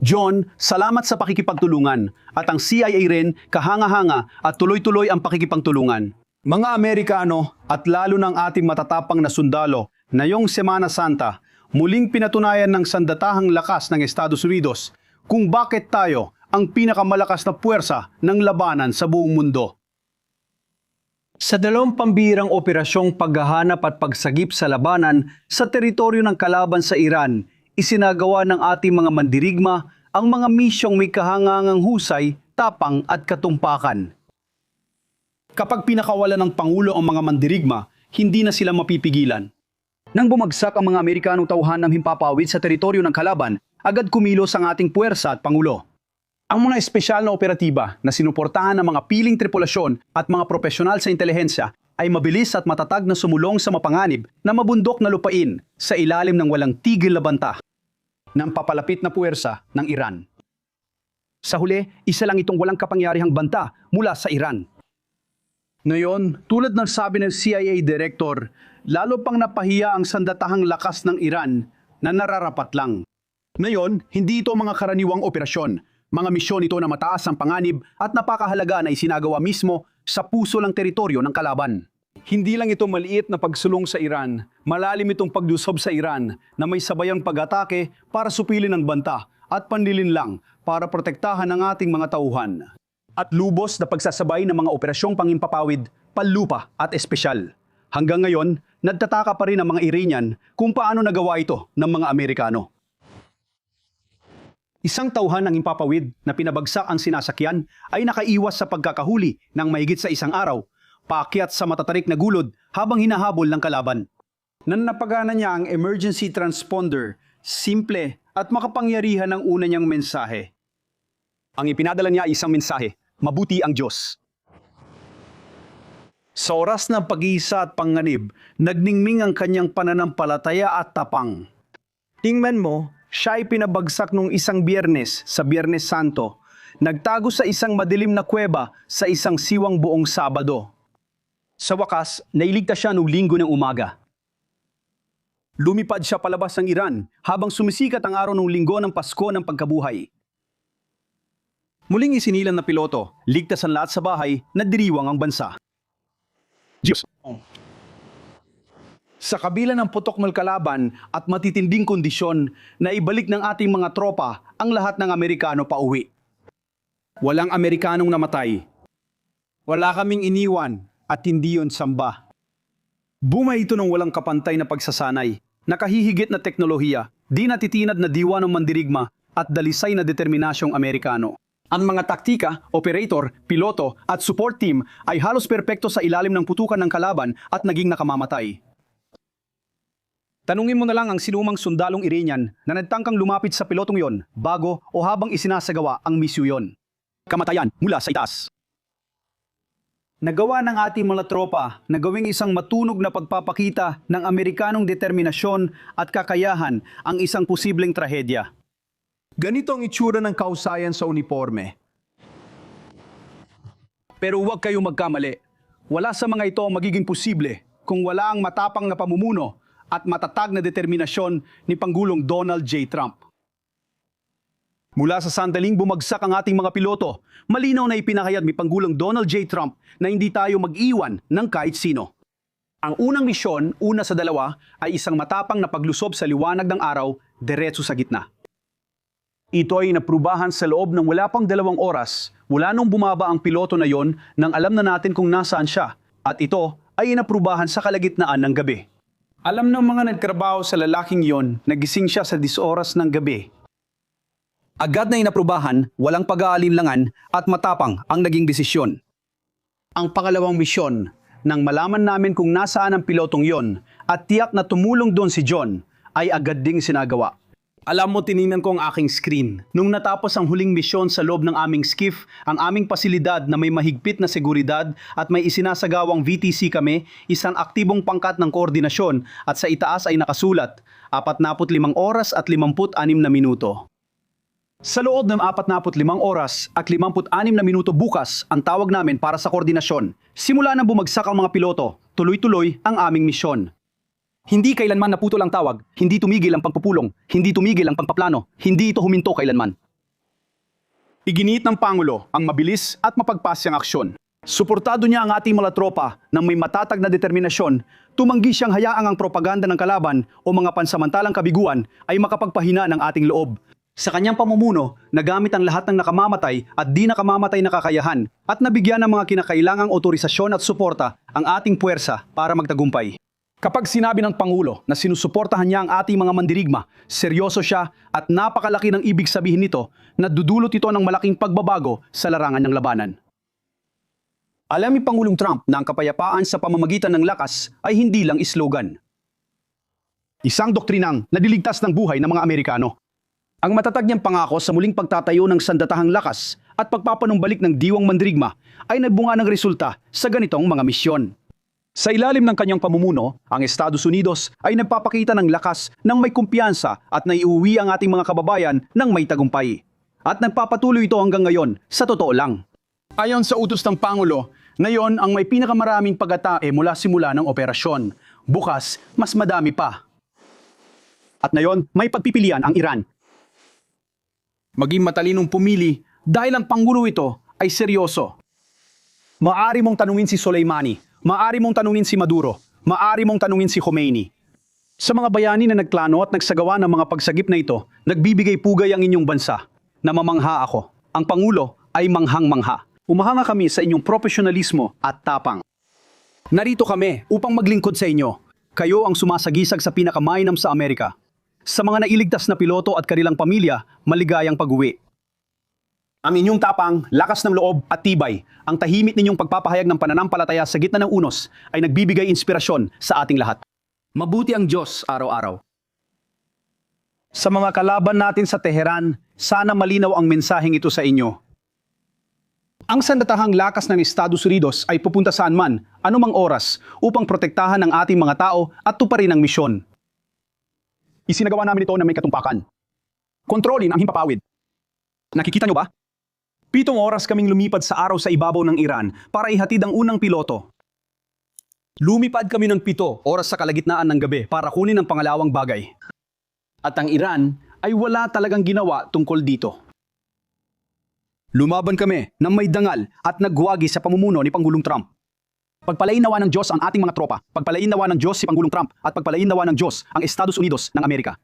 John, salamat sa pakikipagtulungan at ang CIA rin kahanga-hanga at tuloy-tuloy ang pakikipagtulungan. Mga Amerikano at lalo ng ating matatapang na sundalo, ngayong Semana Santa, muling pinatunayan ng sandatahang lakas ng Estados Unidos kung bakit tayo ang pinakamalakas na puwersa ng labanan sa buong mundo. Sa dalawang pambirang operasyong paghahanap at pagsagip sa labanan sa teritoryo ng kalaban sa Iran, isinagawa ng ating mga mandirigma ang mga misyong may kahangangang husay, tapang at katumpakan. Kapag pinakawalan ng Pangulo ang mga mandirigma, hindi na sila mapipigilan. Nang bumagsak ang mga Amerikanong tauhanang himpapawid sa teritoryo ng kalaban, agad kumilos ang ating puwersa at Pangulo. Ang mga espesyal na operatiba na sinuportahan ng mga piling tripulasyon at mga profesional sa intelihensya ay mabilis at matatag na sumulong sa mapanganib na mabundok na lupain sa ilalim ng walang tigil na banta ng papalapit na puwersa ng Iran. Sa huli, isa lang itong walang kapangyarihang banta mula sa Iran. Ngayon, tulad ng sabi ng CIA Director, lalo pang napahiya ang sandatahang lakas ng Iran na nararapat lang. Ngayon, hindi ito mga karaniwang operasyon. Mga misyon ito na mataas ang panganib at napakahalaga na isinagawa mismo sa puso ng teritoryo ng kalaban. Hindi lang ito maliit na pagsulong sa Iran, malalim itong paglusob sa Iran na may sabayang pag-atake para supilin ang banta at panlilinlang para protektahan ang ating mga tauhan. At lubos na pagsasabay ng mga operasyong pangimpapawid, panlupa at espesyal. Hanggang ngayon, nagtataka pa rin ang mga Iranian kung paano nagawa ito ng mga Amerikano. Isang tauhan ng impapawid na pinabagsak ang sinasakyan ay nakaiwas sa pagkakahuli ng mahigit sa isang araw, paakyat sa matatarik na gulod habang hinahabol ng kalaban. Nanapagana niya ang emergency transponder, simple at makapangyarihan ng una niyang mensahe. Ang ipinadala niya ay isang mensahe, mabuti ang Diyos. Sa oras ng pag-iisa at panganib, nagningming ang kanyang pananampalataya at tapang. Tingnan mo, siya ay pinabagsak nung isang Biyernes sa Biyernes Santo, nagtago sa isang madilim na kuweba sa isang siwang buong Sabado. Sa wakas, nailigtas siya noong Linggo ng umaga. Lumipad siya palabas ng Iran habang sumisikat ang araw ng Linggo ng Pasko ng pagkabuhay. Muling isinilang na piloto, ligtas ang lahat sa bahay na diriwang ang bansa. Diyos. Sa kabila ng putok ng kalaban at matitinding kondisyon na ibalik ng ating mga tropa ang lahat ng Amerikano pa uwi. Walang Amerikanong namatay. Wala kaming iniwan at hindi yon samba. Bumay ito ng walang kapantay na pagsasanay, nakahihigit na teknolohiya, di natitinad na diwa ng mandirigma at dalisay na determinasyong Amerikano. Ang mga taktika, operator, piloto at support team ay halos perpekto sa ilalim ng putukan ng kalaban at naging nakamamatay. Tanungin mo na lang ang sinumang sundalong Iranian na nagtangkang lumapit sa pilotong yon bago o habang isinasagawa ang misyon yon. Kamatayan mula sa itaas. Nagawa ng ating mga tropa na gawing isang matunog na pagpapakita ng Amerikanong determinasyon at kakayahan ang isang posibleng trahedya. Ganito ang itsura ng kausayan sa uniforme. Pero huwag kayong magkamali. Wala sa mga ito ang magiging posible kung wala ang matapang na pamumuno at matatag na determinasyon ni Pangulong Donald J. Trump. Mula sa sandaling bumagsak ang ating mga piloto, malinaw na ipinahayag ni Pangulong Donald J. Trump na hindi tayo mag-iwan ng kahit sino. Ang unang misyon, una sa dalawa, ay isang matapang na paglusob sa liwanag ng araw, diretso sa gitna. Ito ay naprubahan sa loob ng wala pang 2 oras, mula nung bumaba ang piloto na yon nang alam na natin kung nasaan siya, at ito ay naprubahan sa kalagitnaan ng gabi. Alam ng mga nagtrabaho sa lalaking yon na gising siya sa 10 oras ng gabi. Agad na inaprubahan, walang pag-aalinlangan at matapang ang naging desisyon. Ang pangalawang misyon, nang malaman namin kung nasaan ang pilotong yon at tiyak na tumulong doon si John, ay agad ding sinagawa. Alam mo, tiningnan ko ang aking screen. Nung natapos ang huling misyon sa loob ng aming skiff, ang aming pasilidad na may mahigpit na seguridad at may isinasagawang VTC kami, isang aktibong pangkat ng koordinasyon at sa itaas ay nakasulat, 45 oras at 56 na minuto. Sa loob ng 45 oras at 56 na minuto bukas ang tawag namin para sa koordinasyon. Simula nang bumagsak ang mga piloto, tuloy-tuloy ang aming misyon. Hindi kailanman naputol ang tawag, hindi tumigil ang pagpupulong, hindi tumigil ang pagpaplano, hindi ito huminto kailanman. Iginiit ng Pangulo ang mabilis at mapagpasyang aksyon. Suportado niya ang ating mga tropa na may matatag na determinasyon, tumanggi siyang hayaang ang propaganda ng kalaban o mga pansamantalang kabiguan ay makapagpahina ng ating loob. Sa kanyang pamumuno, nagamit ang lahat ng nakamamatay at di nakamamatay na kakayahan at nabigyan ng mga kinakailangang otorisasyon at suporta ang ating puwersa para magtagumpay. Kapag sinabi ng Pangulo na sinusuportahan niya ang ating mga mandirigma, seryoso siya at napakalaki ng ibig sabihin nito na dudulot ito ng malaking pagbabago sa larangan ng labanan. Alam ni Pangulong Trump na ang kapayapaan sa pamamagitan ng lakas ay hindi lang slogan. Isang doktrinang nadiligtas ng buhay ng mga Amerikano. Ang matatag niyang pangako sa muling pagtatayo ng sandatahang lakas at pagpapanumbalik ng diwang mandirigma ay nagbunga ng resulta sa ganitong mga misyon. Sa ilalim ng kanyang pamumuno, ang Estados Unidos ay nagpapakita ng lakas ng may kumpiyansa at naiuwi ang ating mga kababayan ng may tagumpay. At nagpapatuloy ito hanggang ngayon, sa totoo lang. Ayon sa utos ng Pangulo, ngayon ang may pinakamaraming pag-atae mula simula ng operasyon. Bukas, mas madami pa. At ngayon, may pagpipilian ang Iran. Maging matalinong pumili dahil ang Pangulo ito ay seryoso. Maaari mong tanungin si Soleimani, maaari mong tanungin si Maduro, maaari mong tanungin si Khomeini. Sa mga bayani na nagplano at nagsagawa ng mga pagsagip na ito, nagbibigay pugay ang inyong bansa. Namamangha ako. Ang Pangulo ay manghang-mangha. Umahanga kami sa inyong profesionalismo at tapang. Narito kami upang maglingkod sa inyo. Kayo ang sumasagisag sa pinakamainam sa Amerika. Sa mga nailigtas na piloto at kanilang pamilya, maligayang pag-uwi. Ang inyong tapang, lakas ng loob at tibay, ang tahimik ninyong pagpapahayag ng pananampalataya sa gitna ng unos ay nagbibigay inspirasyon sa ating lahat. Mabuti ang Diyos araw-araw. Sa mga kalaban natin sa Teheran, sana malinaw ang mensaheng ito sa inyo. Ang sandatahang lakas ng Estados Unidos ay pupunta saan man, anumang oras, upang protektahan ang ating mga tao at tuparin ang misyon. Isinagawa namin ito na may katumpakan. Kontrolin ang himpapawid. Nakikita nyo ba? 7 oras kaming lumipad sa araw sa ibabaw ng Iran para ihatid ang unang piloto. Lumipad kami ng 7 oras sa kalagitnaan ng gabi para kunin ang pangalawang bagay. At ang Iran ay wala talagang ginawa tungkol dito. Lumaban kami ng may dangal at nagwagi sa pamumuno ni Pangulong Trump. Pagpalain nawa ng Diyos ang ating mga tropa, pagpalain nawa ng Diyos si Pangulong Trump at pagpalain nawa ng Diyos ang Estados Unidos ng Amerika.